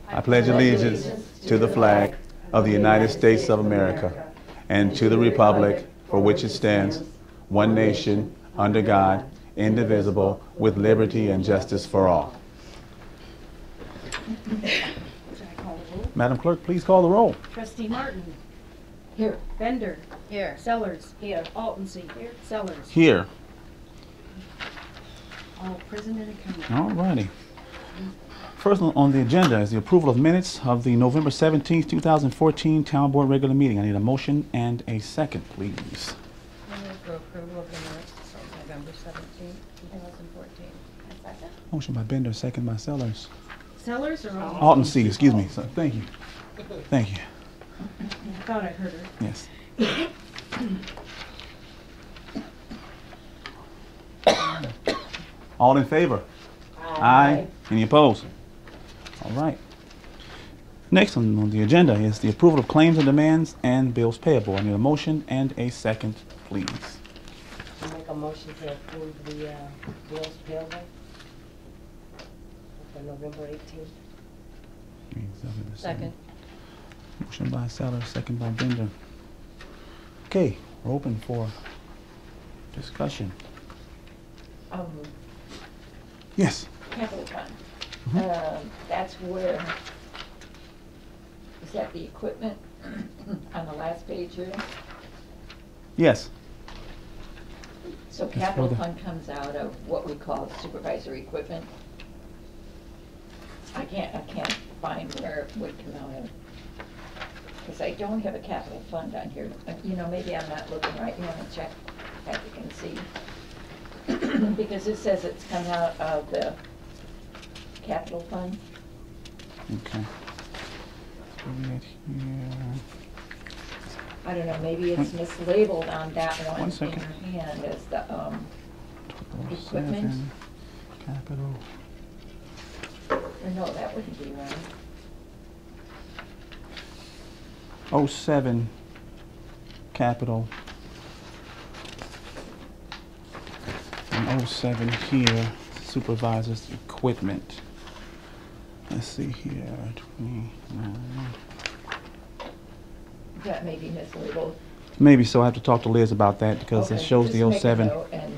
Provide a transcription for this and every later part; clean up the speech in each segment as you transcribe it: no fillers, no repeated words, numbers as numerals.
I pledge allegiance to the flag of the United States of America and to the republic for which it stands, one nation, under God, indivisible, with liberty and justice for all. Madam Clerk, please call the roll. Trustee Martin. Here. Bender. Here. Sellers. Here. Altonson. Here. Sellers. Here. All present and accounted. All righty. First on the agenda is the approval of minutes of the November 17th, 2014 Town Board regular meeting. I need a motion and a second, please. I move for approval of the minutes of November 17th, 2014. Second. Motion by Bender, second by Sellers. Sellers or Altonson? Alton, excuse me. So, thank you. Thank you. I thought I heard her. Yes. All in favor? Aye. Any opposed? All right. Next on the agenda is the approval of claims and demands and bills payable. I need a motion and a second, please. I make a motion to approve the bills payable for November 18th. Second. Motion by Sellers, second by Bender. Okay, we're open for discussion. Yes. Capital fund. Mm-hmm. That's where, is that the equipment on the last page here? Yes. So That's capital where the- fund comes out of what we call supervisory equipment. I can't find where it would come out of. Because I don't have a capital fund on here. You know, maybe I'm not looking right. You want to check that you can see. Because it says it's come out of the capital fund. Okay. So right here. I don't know, maybe it's mislabeled on that one in second. your hand as the, 1207, equipment. Capital. Or no, that wouldn't be right. 07 capital and 07 here supervises equipment. Let's see here, 29. That may be mislabeled. Maybe so. I have to talk to Liz about that because it Okay, shows just the make a 07 note and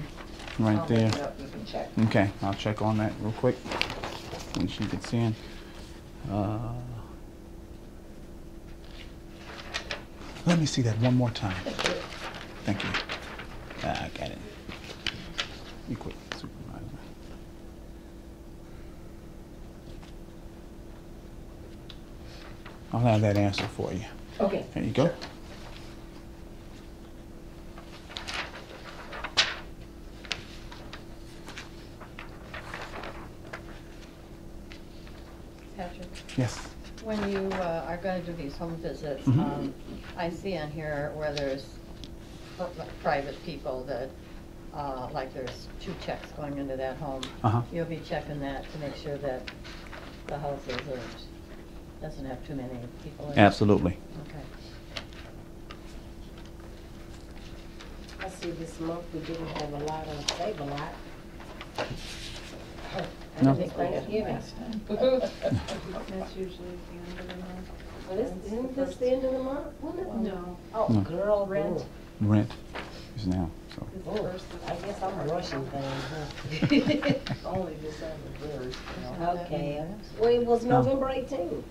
right I'll there. make a note, you can check. Okay, I'll check on that real quick when she gets in. Let me see that one more time. Thank you. I got it. Equipment supervisor. I'll have that answer for you. Okay. There you go. Patrick, Yes. when you are going to do these home visits, Mhm. I see on here where there's private people that, like there's 2 checks going into that home. Uh-huh. You'll be checking that to make sure that the house doesn't have too many people in it. Absolutely. Okay. I see this month we didn't have a lot of, save a lot. No. I think we had Thanksgiving. last time. That's usually the end of the month. Well, isn't this the end of the month? No. Oh, No. girl, rent. Rent is now. So. It's the Oh, first of I the guess I'm rushing things, huh? Only December first. Okay, well, it was No. November 18th.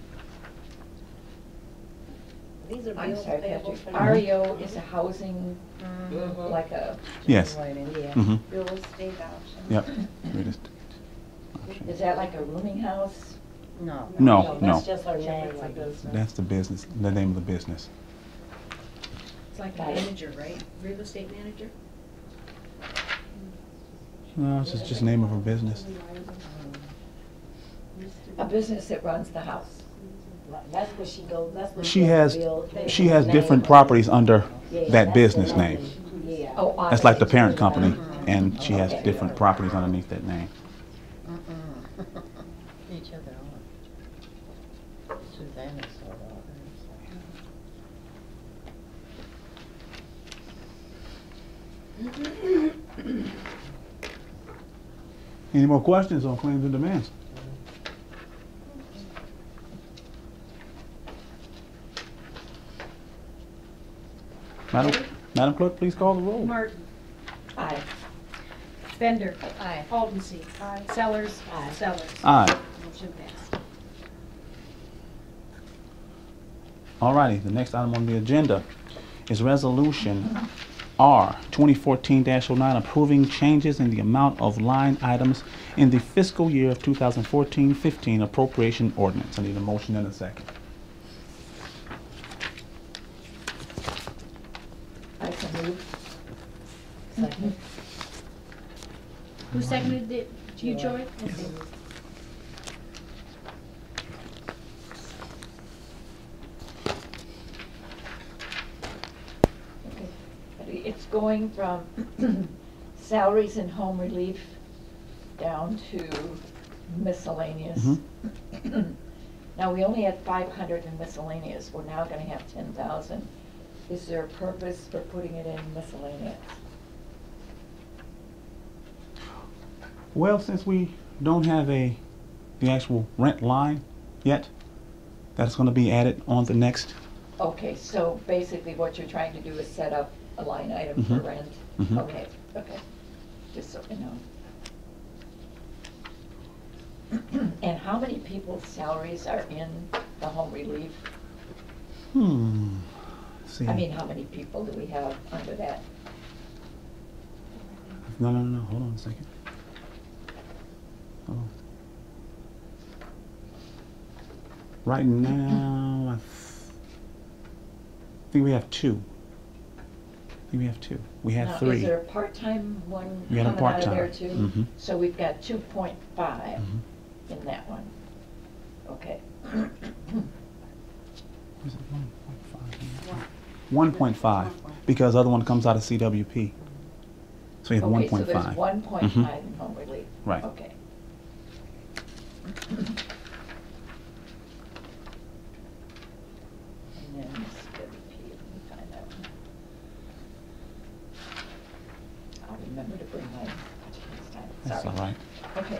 These are I'm bills sorry, payable Patrick. for. REO is a housing, Mhm. like a, Yes. Lighting. Yeah. Mm-hmm. Real estate option. Yep. Real estate option. is that like a rooming house? No. No, That's no. just her name, It's a like, business. That's the business, the name of the business. It's like a manager, right? Real estate manager? No, it's just the name of her business. A business that runs the house. that's where she goes, that's where She has bill- she has name. different properties under Yeah, that that's business the name. Yeah. Oh, That's like the operations. parent company, and she has Okay. different properties underneath that name. Each other own. Suzanne is so well. Any more questions on claims and demands? Madam Clerk, please call the roll. Martin. Aye. Bender. Aye. Haldenstein. Sellers. Aye. Sellers. Aye. Motion passed. Alrighty, the next item on the agenda is Resolution R 2014-09 approving changes in the amount of line items in the fiscal year of 2014-15 appropriation ordinance. I need a motion and a second. I can move. Second. Who seconded it? You, Joy? Yes. Okay. Okay. It's going from salaries and home relief down to miscellaneous. Mhm. Now, we only had 500 in miscellaneous. We're now gonna have 10,000. Is there a purpose for putting it in miscellaneous? Well, since we don't have the actual rent line yet, that's going to be added on the next. Okay, so basically what you're trying to do is set up a line item for Mhm. rent? Mhm. Okay, okay, just so you know. And how many people's salaries are in the home relief? Let's see. I mean, how many people do we have under that? No, hold on a second. Hold on. Right now, I think we have two. We had Now, three. Is there a part-time one We had a coming out of there part-time. too? Mhm. So we've got 2.5 Mhm. in that one. Okay. Was it 1.5? 1.5, because the other one comes out of CWP. So you have Okay, so 1.5. there's 1.5 in home relief? Right. Okay. And then CWP, let me find that one. I'll remember to bring my budget next time, That's sorry. all right. Okay.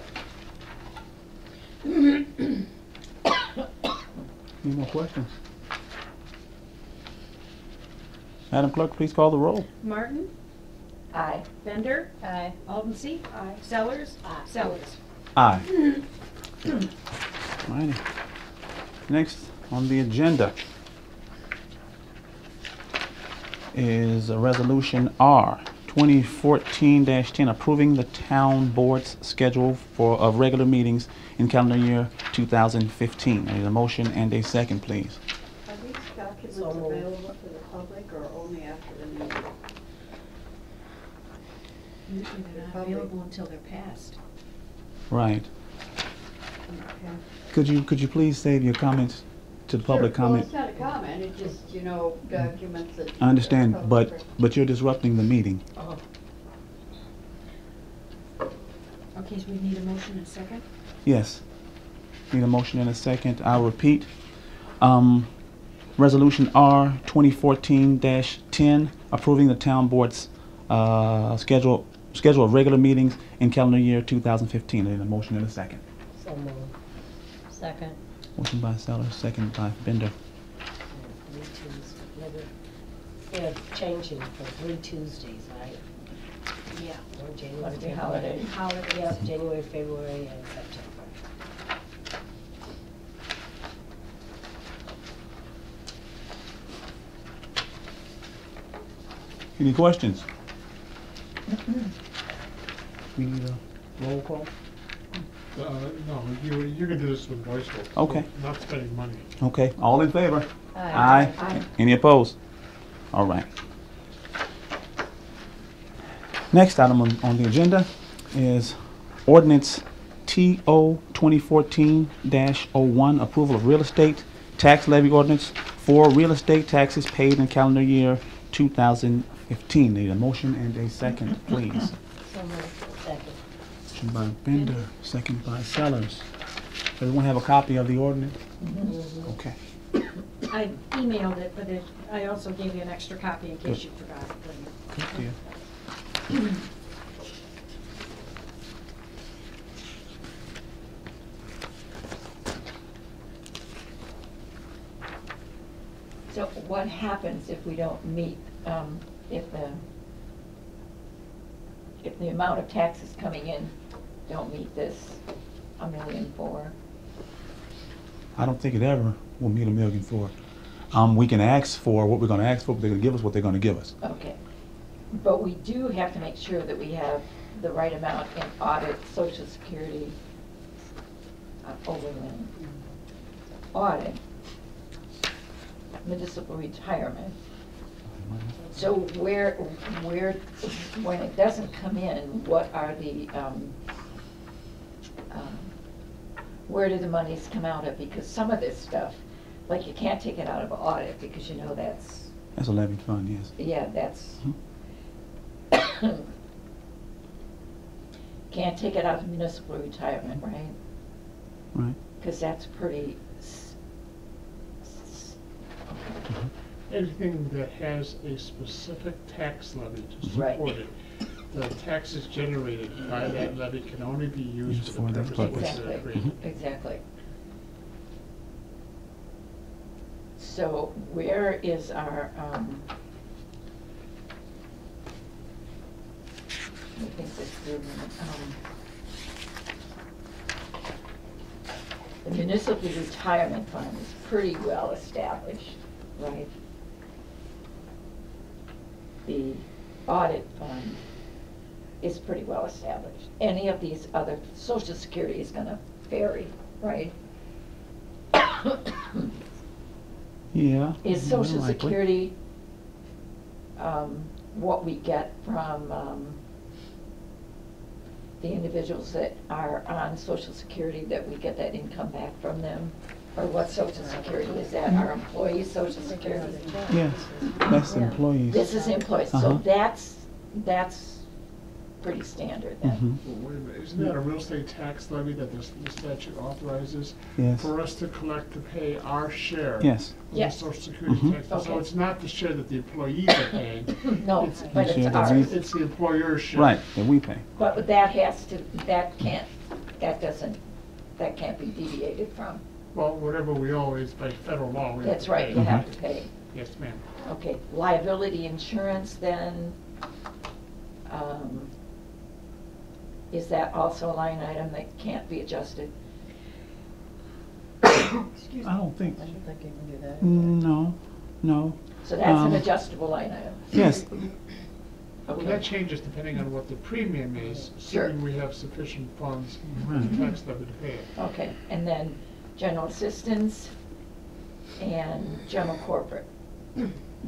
Any more questions? Madam Clerk, please call the roll. Martin. Aye. Bender. Aye. Haldenstein. Aye. Sellers. Aye. Sellers. Aye. Alrighty. Next on the agenda is Resolution R 2014-10 approving the town board's schedule of regular meetings in calendar year 2015. I need a motion and a second, please. Are these documents So moved. available to the public or only after the meeting? Usually they're not available until they're passed. Right. Okay. Could you please save your comments to the public Sure. comment? Well, it's not a comment, it's just, documents that. I understand, are but public. you're disrupting the meeting. Oh, Okay, so we need a motion and a second? Yes. Need a motion and a second. I'll repeat. Resolution R 2014-10 approving the town board's schedule of regular meetings in calendar year 2015. I need a motion and a second. So moved. Second. Motion by Sellers, second by Bender. 3 Tuesdays. They're changing for 3 Tuesdays, right? Yeah. On January, Must be February. holiday. Holidays. Yep, January, February, and September. Any questions? We need a roll call? No, you can do this with voice vote. Okay. Not spending money. Okay, all in favor? Aye. Aye. Any opposed? All right. Next item on the agenda is ordinance TO 2014-01, approval of real estate tax levy ordinance for real estate taxes paid in calendar year 2015. Need a motion and a second, please. So moved. Second. Motion by Bender, second by Sellers. Everyone have a copy of the ordinance? Okay. I emailed it, but I also gave you an extra copy in case Good. you forgot it. Good deal. So what happens if we don't meet if the amount of taxes coming in don't meet this $1,000,004? I don't think it ever will meet $1,000,004. We can ask for what we're gonna ask for, but they're gonna give us what they're gonna give us. Okay, but we do have to make sure that we have the right amount in audit, Social Security, overland, audit, municipal retirement. So where, when it doesn't come in, what are the, where do the monies come out of? Because some of this stuff, like you can't take it out of audit because you know that's, That's a levy fund, yes. yeah, that's, can't take it out of municipal retirement, right? Right. Because that's pretty, Anything that has a specific tax levy to Right. support it, the taxes generated by that levy can only be used Used for the for that purpose of which purpose. they're exactly, created. exactly. So where is our, let me think this through a minute. The municipal retirement fund is pretty well established, right? The audit fund is pretty well established. Any of these other, Social Security is gonna vary, right? Yeah. Is more Social than likely. Security, what we get from, the individuals that are on Social Security, that we get that income back from them? Or what Social Security is that, our employees' Social Security? Yes, that's the employees. This is employees, so Uh-huh. that's pretty standard then. Mhm. Well, wait a minute, isn't that a real estate tax levy that the statute authorizes? Yes. For us to collect to pay our share? Yes. Of the Yes. Social Security Mhm. tax, so Okay. it's not the share that the employees are paying. No, It's- but Share it's that we- ours. It's the employer's share. Right, that we pay. But that has to, that can't be deviated from. Well, whatever we owe is by federal law. we have That's to right, pay. you have to pay. Yes, ma'am. Okay, liability insurance then, is that also a line item that can't be adjusted? Excuse I don't think, I don't think you can do that. no, no. So that's an Um, adjustable line item? Yes, Well, Okay. that changes depending on what the premium is, Sure. assuming we have sufficient funds for Right. the tax levy to pay it. Okay, and then general assistance and general corporate.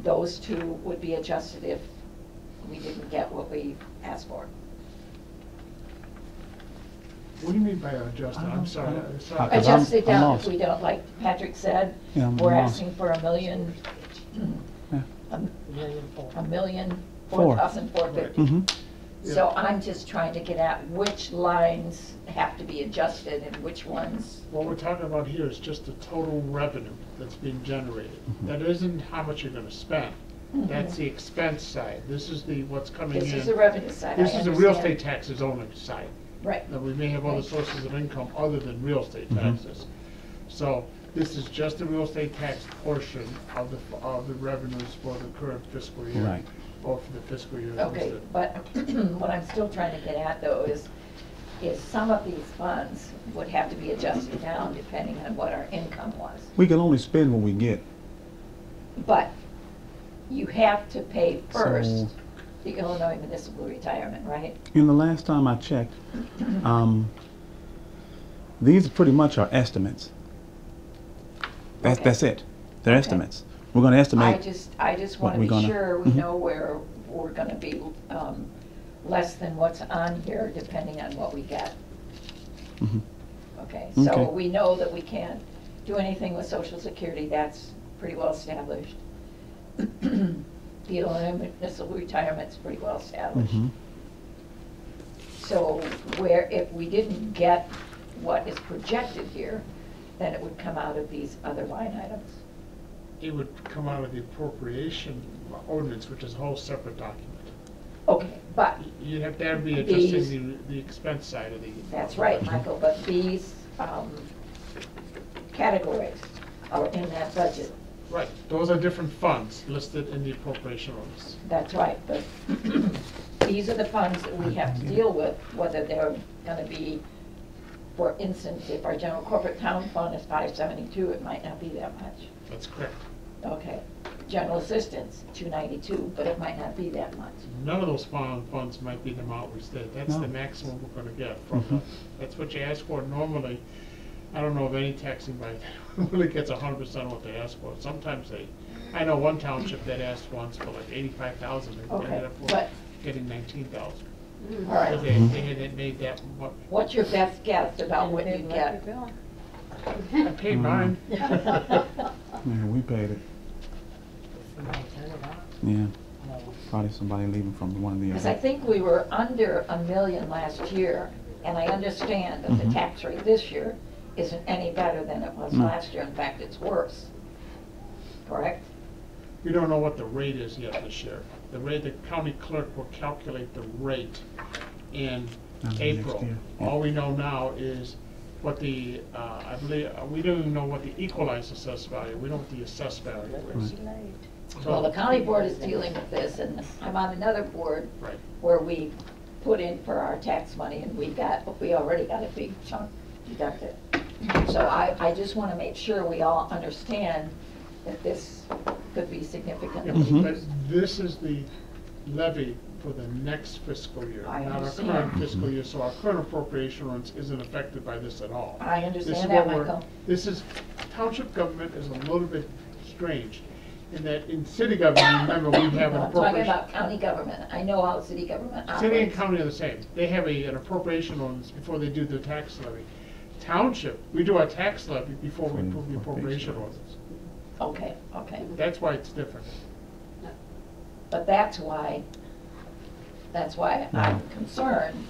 Those two would be adjusted if we didn't get what we asked for. What do you mean by adjusted? I'm sorry. I'm sorry. Uh, 'Cause I'm- Adjust it I'm down lost. if we don't, like Patrick said, Yeah, I'm we're lost. asking for $1 million, Yeah. $1,004,450. Mhm. So I'm just trying to get at which lines have to be adjusted and which ones, What we're talking about here is just the total revenue that's being generated. That isn't how much you're gonna spend. That's the expense side. This is the, what's coming in. this is the revenue side, I This is the real understand. estate taxes only side. Right, Now, we may have other sources of income other than real estate Mhm. taxes. So this is just the real estate tax portion of the revenues for the current fiscal year. Right. Or for the fiscal year. okay, listed. but what I'm still trying to get at though is some of these funds would have to be adjusted down depending on what our income was. We can only spend what we get. But you have to pay first So- the Illinois municipal retirement, right? You know, the last time I checked, these pretty much are estimates. Okay. That's it. They're Okay. estimates. We're gonna estimate. I just what want to we're be gonna- sure we Mhm. know where we're going to be less than what's on here depending on what we get. Mhm. Okay, Okay. so we know that we can't do anything with Social Security, that's pretty well established. The Illinois municipal retirement's pretty well established. Mhm. So where, if we didn't get what is projected here, then it would come out of these other line items. It would come out of the appropriation ordinance, which is a whole separate document. Okay, but, You'd have to be These- adjusting the expense side of the. that's right, Michael, but these categories are in that budget Right, those are different funds listed in the appropriation orders. That's right, but these are the funds that we have to deal with, whether they're gonna be, for instance, if our general corporate town fund is 572, it might not be that much. That's correct. Okay. General assistance, 292, but it might not be that much. None of those funds might be the amount we state. That's No. the maximum we're gonna get from the, that's what you ask for normally. I don't know of any taxing body that really gets 100% of what they ask for. Sometimes I know one township that asked once for like 85,000, they Okay, ended up but- getting 19,000. All right. Because they had made that, What's your best guess about what you get? I paid mine. Yeah, we paid it. Yeah, probably somebody leaving from one of the Because I other. think we were under 1 million last year, and I understand that the Mhm. tax rate this year isn't any better than it was No. last year. In fact, it's worse. Correct? We don't know what the rate is yet this year. The rate, the county clerk will calculate the rate in Next April. year, yeah. All we know now is what the, I believe, we don't even know what the equalized assessed value, we know what the assessed value is. Well, the county board is dealing with this, and I'm on another board Right. where we put in for our tax money, and we already got a big chunk deducted. So I just want to make sure we all understand that this could be significantly Mhm. But reduced. this is the levy for the next fiscal year, I not our understand. current fiscal year, so our current appropriation ordinance isn't affected by this at all. I This is understand what that, we're- Michael. This is, township government is a little bit strange, in that in city government, remember, we have an I'm talking appropriation. about county government. I know how city government operates. City and county are the same. They have an appropriation ordinance before they do their tax levy. Township, we do our tax levy before we approve the appropriation ordinance. Okay, okay. That's why it's different. But that's why I'm concerned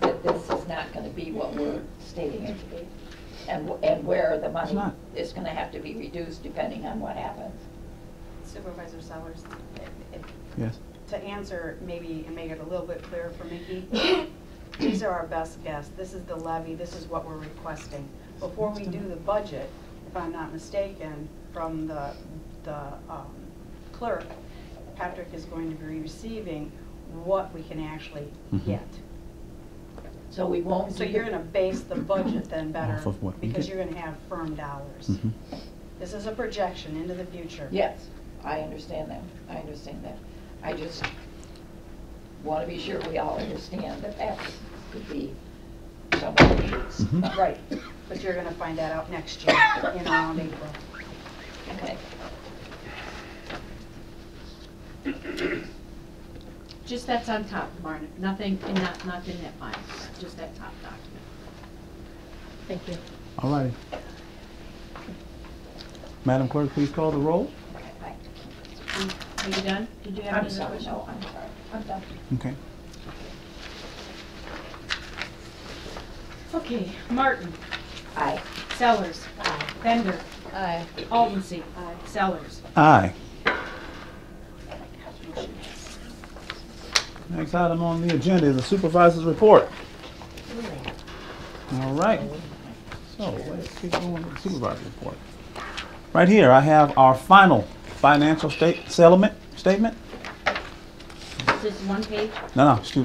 that this is not gonna be what we're stating it to be. And where the money not. is gonna have to be reduced depending on what happens. Supervisor Sellers, Yes. to answer maybe and make it a little bit clearer for Mickey, these are our best guess. This is the levy, this is what we're requesting. Before we do the budget, if I'm not mistaken, from the clerk, Patrick is going to be receiving what we can actually Mhm. get. So we won't. So do you're the- gonna base the budget then better, Off of what we because get. you're gonna have firm dollars. Mhm. This is a projection into the future. Yes, I understand that. I understand that. I just wanna be sure we all understand that that could be somewhat reduced. Mhm. Right, but you're gonna find that out next year, in around April. Okay. Just that's on top, Martin, nothing, not in that file, just that top document. Thank you. All righty. Madam Clerk, please call the roll. Okay, bye. Are you done? Did you have I'm any sorry, questions? no, I'm sorry. I'm done. Okay. Okay, Martin, Aye. Sellers, Bender, Aye. Aldensi, Sellers. Aye. Next item on the agenda is the supervisor's report. All right. So let's get going with the supervisor's report. Right here, I have our final financial statement. Is this one page? No, it's two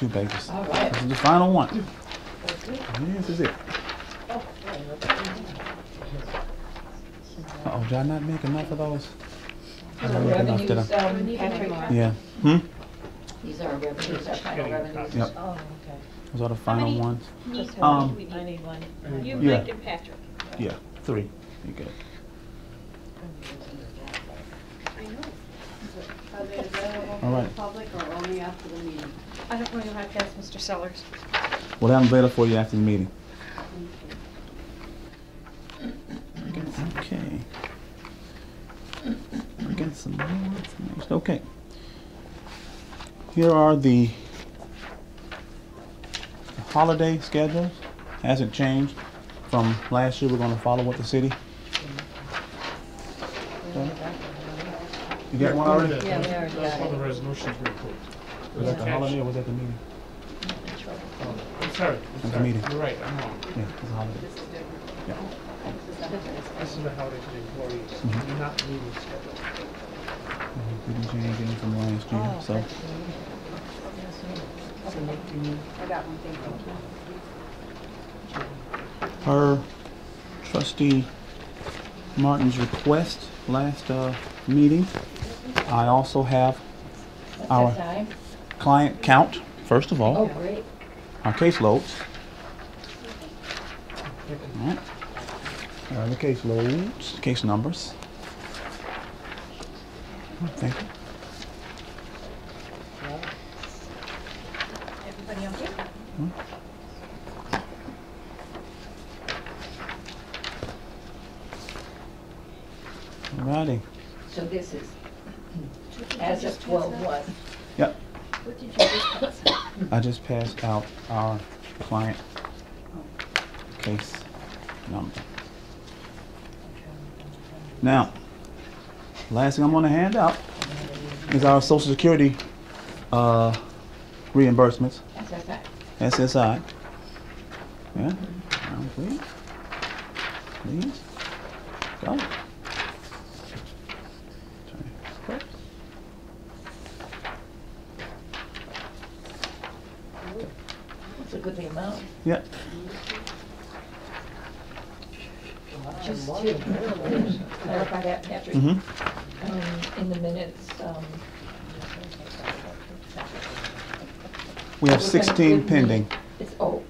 pages. All right. This is the final one. This is it. Uh-oh, did I not make enough of those? I So didn't make enough, did revenues, I? Patrick, Yeah. these are revenues, our final revenues. Yep. Oh, okay. Those are the final many? ones. Just Um, one. I need one. You, Yeah. Mike, and Patrick. Yeah, 3. You good. I know. Are they available All for the right. public or only after the meeting? I don't know, you'll have to ask Mr. Sellers. We'll have them available for you after the meeting. Okay. Get some more information. Okay. Here are the holiday schedules. Hasn't changed from last year. We're going to follow with the city. You got one already? Yeah, we already That's got all it. the resolutions we approved. Was that the holiday or was that the meeting? I'm sorry, At the I'm sorry. meeting. You're right, I'm wrong. Yeah, it's a holiday. Yeah. This is the holiday for the employees, not meeting schedule. We didn't change anything from last year, Oh, so. that's I got one thing. Per trustee Martin's request last meeting, I also have What's our that time? client count, first of all, Oh, great. our caseloads. All right. The caseloads, case numbers. Thank you. Everybody okay? Alrighty. So this is as of 12/1. Yep. What did you just pass out? I just passed out our client case number. Now, last thing I'm gonna hand out is our Social Security reimbursements, That's that. SSI. Yeah, please. Please. Go. That's a good amount. Yep. Just to clarify that, Patrick, in the minutes, We have we're gonna 16 give pending. It's, oh,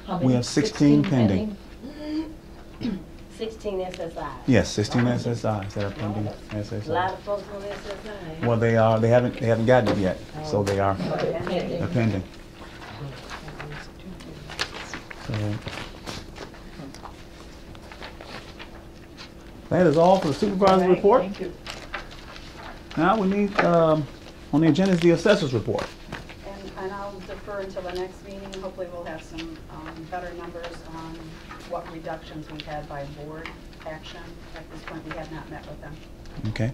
how many? We have 16 pending. 16 SSI. Yes, 16 SSIs that are pending A lot SSI. of folks on SSI. Well, they haven't gotten it yet, so they are Pending. they're pending. So, that is all for the supervisor's Right, report. Thank you. Now we need, on the agenda is the assessor's report. And I'll defer until the next meeting. Hopefully we'll have some better numbers on what reductions we've had by board action. At this point, we have not met with them. Okay.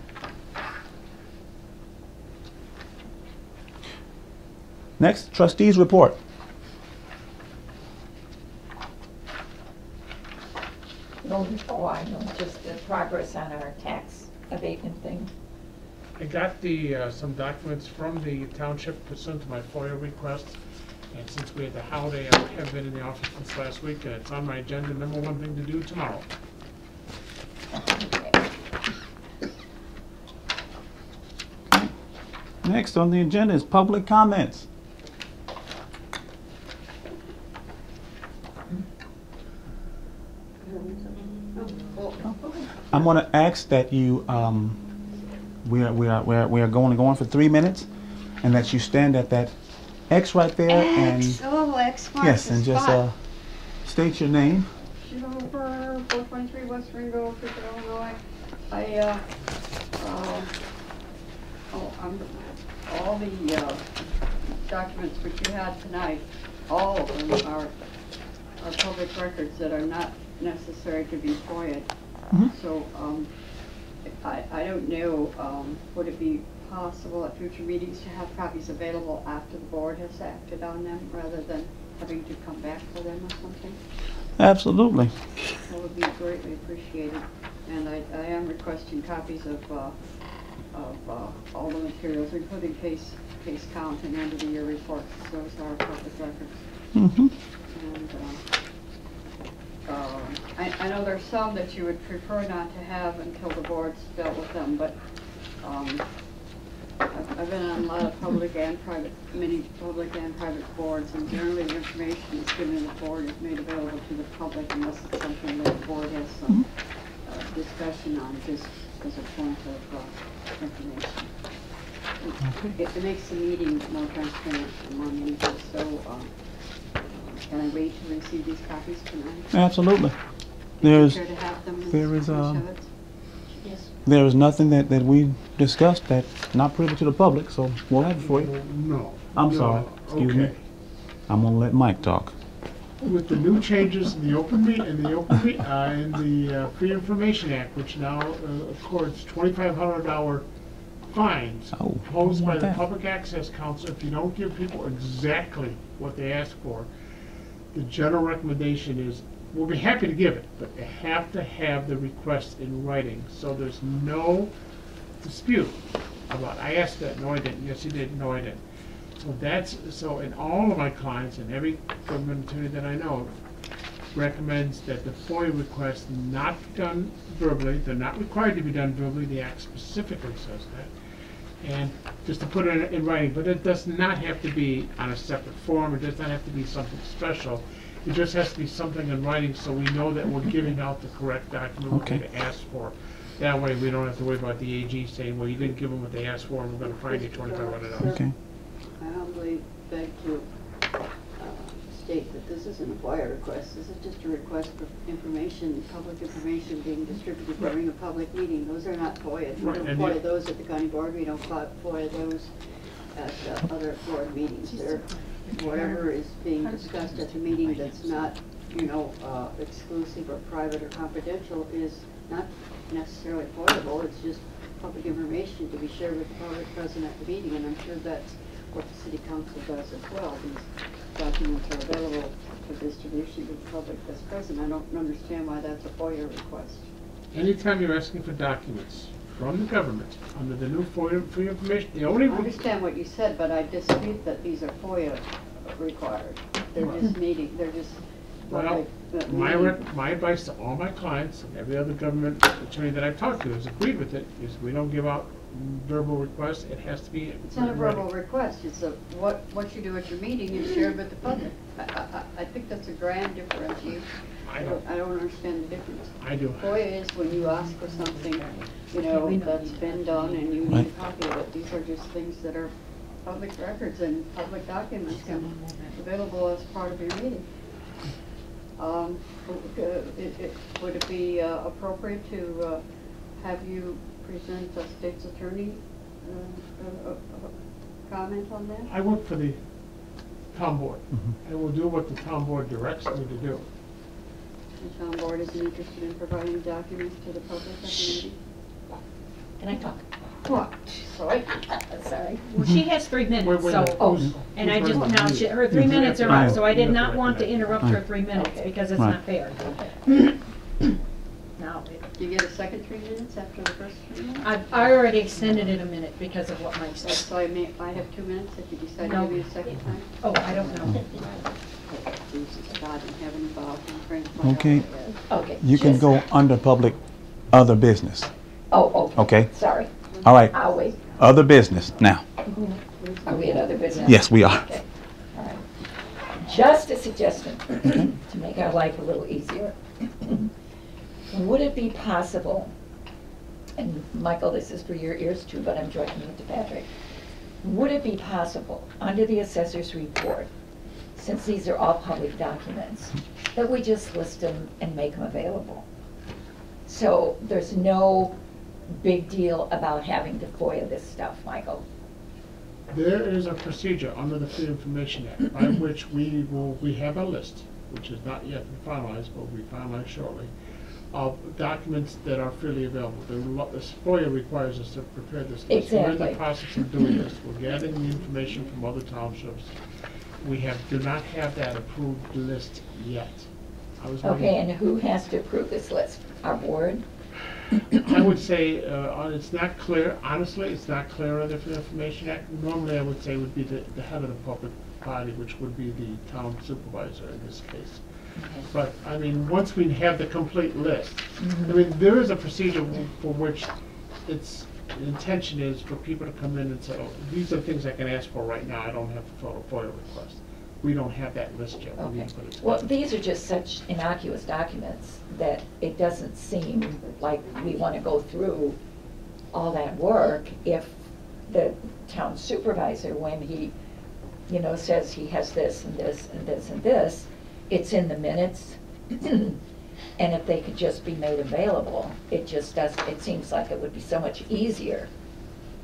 Next, trustees report. Oh, I know, just the progress on our tax abatement thing. I got some documents from the township pursuant to my FOIA requests, and since we had the holiday, I have been in the office since last week, and it's on my agenda, number one thing to do tomorrow. Okay. Next on the agenda is public comments. I'm going to ask that you, we are going for 3 minutes, and that you stand at that X right there and Oh, X marks yes, the and just spot. state your name. Over 423 West Ringo, Freeport, Illinois. All the documents which you had tonight, all of them are public records that are not necessary to be FOIA'd. So, I don't know, would it be possible at future meetings to have copies available after the board has acted on them, rather than having to come back for them or something? Absolutely. That would be greatly appreciated. And I am requesting copies of all the materials, including case count and end of the year reports. Those are public records. Mm-hmm. And I know there's some that you would prefer not to have until the board's dealt with them, but I've been on a lot of public and private, many public and private boards, and generally the information that's given to the board is made available to the public unless it's something that the board has some discussion on, just as a point of information. It makes the meeting more transparent among you, so can I wait to receive these copies tonight? Absolutely. Care to have them as there is, exhibits? Yes. there is nothing that we discussed that's not privy to the public, so we'll have it for you. No. I'm No, sorry. Excuse me. okay. I'm gonna let Mike talk. With the new changes in the Open in the Free Information Act, which now accords $2,500 fines Oh, imposed by about the that? Public Access Council if you don't give people exactly what they ask for. The general recommendation is we'll be happy to give it, but you have to have the request in writing, so there's no dispute about, I asked that, no I didn't, yes you did, no I didn't. So in all of my clients, and every government attorney that I know recommends that the FOIA request not be done verbally, they're not required to be done verbally, the Act specifically says that. And just to put it in writing, but it does not have to be on a separate form, it does not have to be something special. It just has to be something in writing so we know that we're giving out the correct document we're Okay. going to ask for. That way we don't have to worry about the AG saying, well, you didn't give them what they asked for and we're going to fine you $2,500. Okay. I humbly beg to state that this isn't a FOIA request. This is just a request for information, public information being distributed during a public meeting. Those are not FOIA. We Right, don't and FOIA you- those at the county board. We don't FOIA those at other board meetings. They're whatever is being discussed at the meeting that's not, you know, exclusive or private or confidential is not necessarily FOIAble. It's just public information to be shared with the public present at the meeting, and I'm sure that's what the city council does as well. These documents are available for distribution to the public that's present. I don't understand why that's a FOIA request. Anytime you're asking for documents from the government under the new FOIA for information, the only I understand what you said, but I dispute that these are FOIA required. They're just meeting, they're just Well, public. my advice to all my clients and every other government attorney that I've talked to has agreed with it, is we don't give out verbal requests, it has to be. It's not a verbal request, it's a, what you do at your meeting is shared with the public. I think that's a grand differentiation. I don't. I don't understand the difference. I do. FOIA is when you ask for something, you know, that's been done and you need a copy of it. These are just things that are public records and public documents and available as part of your meeting. Would it be appropriate to have you present a state's attorney comment on that? I work for the town board. I will do what the town board directs me to do. The town board isn't interested in providing documents to the public at the meeting? Can I talk? What? Sorry? Sorry. Well, she has 3 minutes, Wait, so, who's- and I who's just, running now, the meeting? her 3 minutes are up, so I did Right. not want to interrupt her Right. 3 minutes, Okay. because it's Right. not fair. Now, Do you get a second 3 minutes after the first 3 minutes? I already extended it a minute because of what Mike said. So I have 2 minutes if you decide to No. give me a second time? Oh, I don't know. Jesus, God in heaven, Bob, I'm trying to find out Okay. what it is. Okay. You can just- go under public other business. Oh, Okay. Sorry. All right. I'll wait. Other business now. Are we in other business? Yes, we are. Okay. All right. Just a suggestion to make our life a little easier. Would it be possible, and Michael, this is for your ears too, but I'm directing it to Patrick. Would it be possible, under the assessor's report, since these are all public documents, that we just list them and make them available? So there's no big deal about having to FOIA this stuff, Michael. There is a procedure under the Freedom Information Act by which we have a list, which is not yet finalized, but will be finalized shortly, of documents that are freely available. The FOIA requires us to prepare this list. We're in Exactly. the process of doing this. We're gathering the information from other townships. We do not have that approved list yet. I was wondering- Okay, and who has to approve this list? Our board? I would say, it's not clear, honestly, it's not clear under the Information Act. Normally, I would say would be the head of the public body, which would be the town supervisor in this case. But, I mean, once we have the complete list, I mean, there is a procedure for which its intention is for people to come in and say, oh, these are things I can ask for right now, I don't have to fill a FOIA request. We don't have that list yet. We Okay. need to put it Well, together. these are just such innocuous documents that it doesn't seem like we want to go through all that work if the town supervisor, when he, you know, says he has this and this and this and this, it's in the minutes. And if they could just be made available, it just does, it seems like it would be so much easier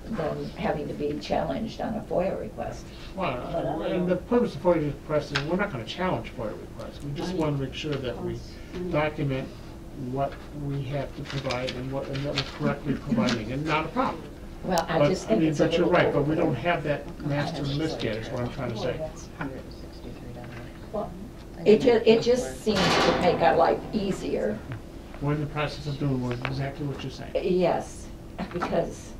than having to be challenged on a FOIA request. Well, and the purpose of FOIA requests is we're not going to challenge FOIA requests. We just want to make sure that we document what we have to provide and that we're correctly providing, and not a problem. Well, I But, just think it's a but you're little right, but we don't overkill. have that master list yet, is what I'm trying to say. Well, It just seems to make our life easier. We're in the process of doing exactly what you're saying. Yes, because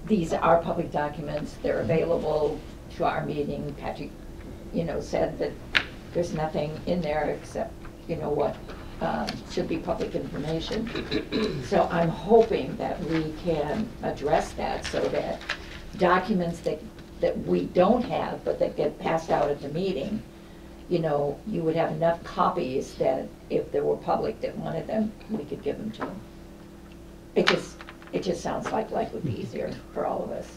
these are public documents, they're available to our meeting. Patrick, said that there's nothing in there except, what should be public information. So I'm hoping that we can address that so that documents that we don't have but that get passed out at the meeting, you would have enough copies that if there were public that wanted them, we could give them to them. It just sounds like life would be easier for all of us.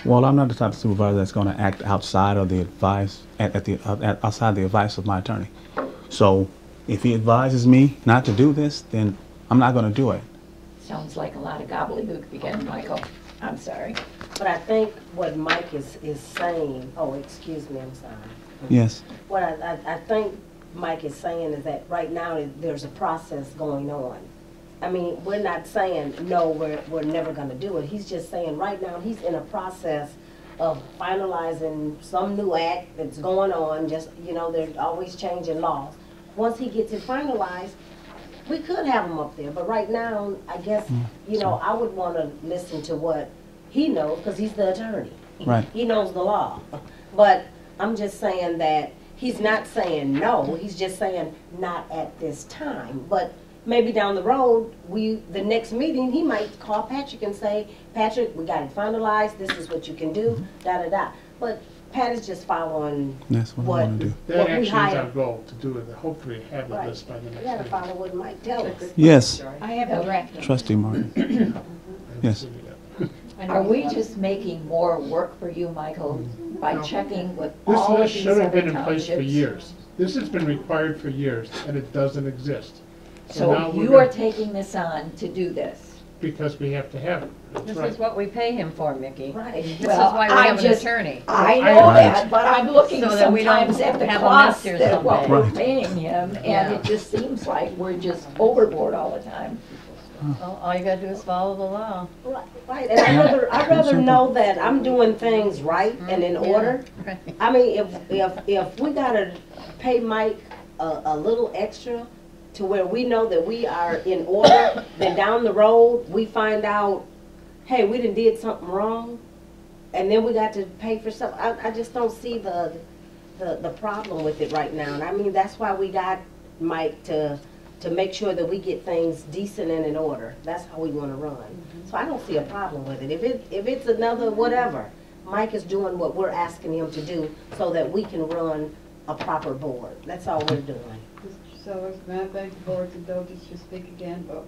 Well, I'm not the type of supervisor that's going to act outside of the advice, outside the advice of my attorney. So if he advises me not to do this, then I'm not going to do it. Sounds like a lot of gobbledygook again, Michael. I'm sorry. But I think what Mike is saying, oh, excuse me, I'm sorry. Yes. What I think Mike is saying is that right now there's a process going on. I mean, we're not saying, no, we're never going to do it. He's just saying right now he's in a process of finalizing some new act that's going on. Just, they're always changing laws. Once he gets it finalized, we could have him up there. But right now, I guess, I would want to listen to what he knows because he's the attorney. Right. He knows the law. But I'm just saying that he's not saying no. He's just saying not at this time. But maybe down the road, the next meeting, he might call Patrick and say, Patrick, we got it finalized. This is what you can do, da-da-da. But Pat is just following That's what I want to do. That actually is our goal, to do it, hopefully have a list by the next You gotta meeting. follow what Mike tells us. Yes, I have a draft. Trustee Martin. Yes. Are we just making more work for you, Michael, by checking with This all of list these should have other been in place for townships? years. This has been required for years, and it doesn't exist. now So we're you are gonna- taking this on to do this? Because we have to have it. That's This right. is what we pay him for, Mickey. Right. This is Well, why we I'm have an just- attorney. I know Right. that, but I'm looking So that we don't sometimes at the have a cost mess or that what something. we're Right. paying him, and Yeah. it just seems like we're just overboard all the time. Well, all you gotta do is follow the law. Right, and I'd rather know that I'm doing things right and in order. Right. I mean, if we gotta pay Mike a little extra to where we know that we are in order, then down the road, we find out, hey, we done did something wrong, and then we got to pay for something. I just don't see the problem with it right now. And I mean, that's why we got Mike to make sure that we get things decent and in order. That's how we wanna run. So I don't see a problem with it. If it's another whatever, Mike is doing what we're asking him to do so that we can run a proper board. That's all we're doing. Mr. Sellers, may I beg the board's indulgence to speak again, but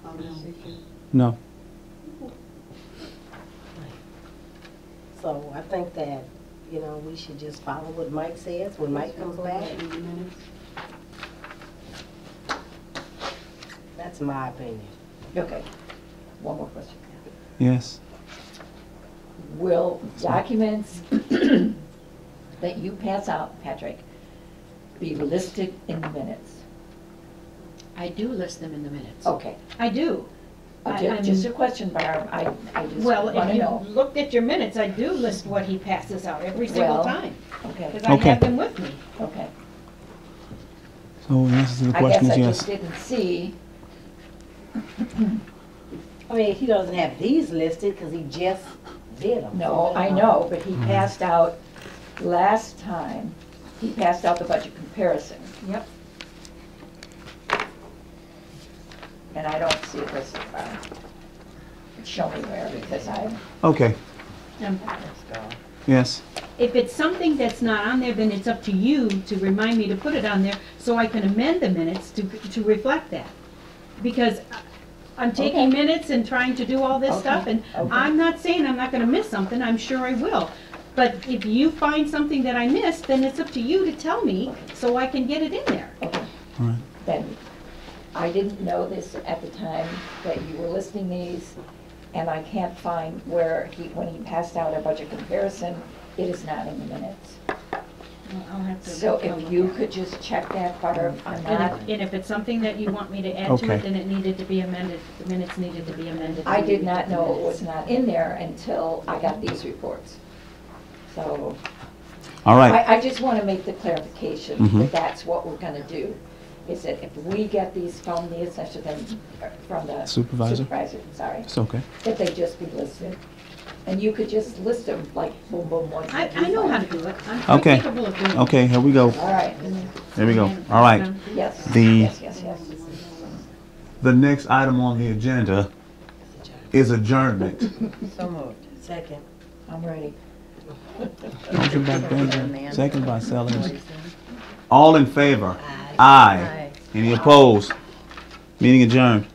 on this issue? No. So I think that, we should just follow what Mike says when Mike comes back. In the minutes. That's my opinion. Okay, one more question. Yes. Will documents that you pass out, Patrick, be listed in the minutes? I do list them in the minutes. Okay. I do. Just a question, Barb, I just Well, want if to you know. looked at your minutes, I do list what he passes out every single Well, time, Okay, because I Okay. have them with me. okay. So the answer to the I question guess is I yes. just didn't see, I mean, he doesn't have these listed because he just did them. no, I know, but he passed out, last time, he passed out the budget comparison. Yep. And I don't see it listed, show me where, because Okay. Um, Yes. If it's something that's not on there, then it's up to you to remind me to put it on there so I can amend the minutes to reflect that. Because I'm taking Okay. minutes and trying to do all this Okay, stuff, and okay. I'm not saying I'm not gonna miss something, I'm sure I will. But if you find something that I missed, then it's up to you to tell me so I can get it in there. okay. All right. Then, I didn't know this at the time that you were listing these, and I can't find where when he passed out a budget comparison, it is not in the minutes. I'll have to. So if you could just check that, Barb, I'm not, And if it's something that you want me to add to Okay. it, then it needed to be amended, the minutes needed to be amended. I did not know it was not in there until I got these reports. So, All right. I just want to make the clarification Mhm. that that's what we're going to do. Is that if we get these from the assessor, then, from the Supervisor? supervisor, sorry, It's okay. that they just be listed. And you could just list them like boom, boom, one, two, I three, know how four. to do it. I'm Okay. capable of doing it. Okay, here we go. All right, Here we go. All right. yes, The- yes. The next item on the agenda is adjournment. So moved. Second. I'm ready. Motion by Benjamin, second by Sellers. All in favor? Aye. Any opposed? Meeting adjourned.